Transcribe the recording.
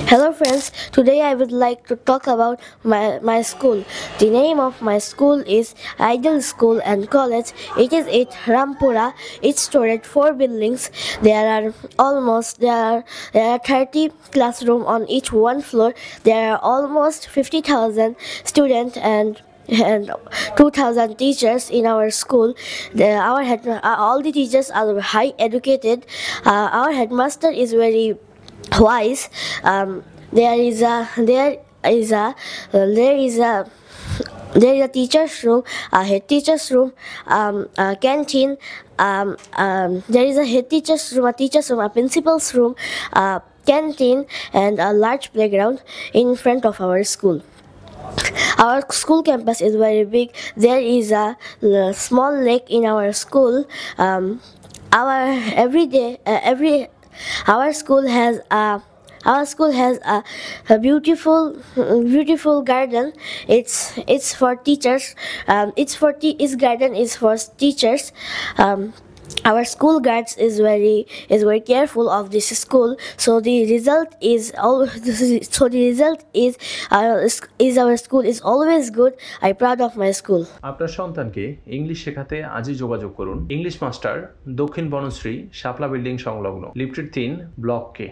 Hello friends, today I would like to talk about my school. The name of my school is Ideal School and College. It is at Rampura. It's stored 4 buildings. There are 30 classrooms on each one floor. There are almost 50,000 students and 2,000 teachers in our school. All the teachers are high educated. Our headmaster is very wise. There is a there is a there is a there is a teacher's room, a head teacher's room, a canteen. There is a head teacher's room, a principal's room, a canteen, and a large playground in front of our school. Our school campus is very big. There is a small lake in our school. Our every day, every our school has a beautiful garden. It's for teachers. Its garden is for teachers. Our school guards is very careful of this school, so the result is our school is always good. I'm proud of my school. আপনার সন্তানকে English শেখাতে আজই যোগাযোগ করুন English master দক্ষিণ বনশ্রী শাপলা building সংলগ্ন lifted 3 block কে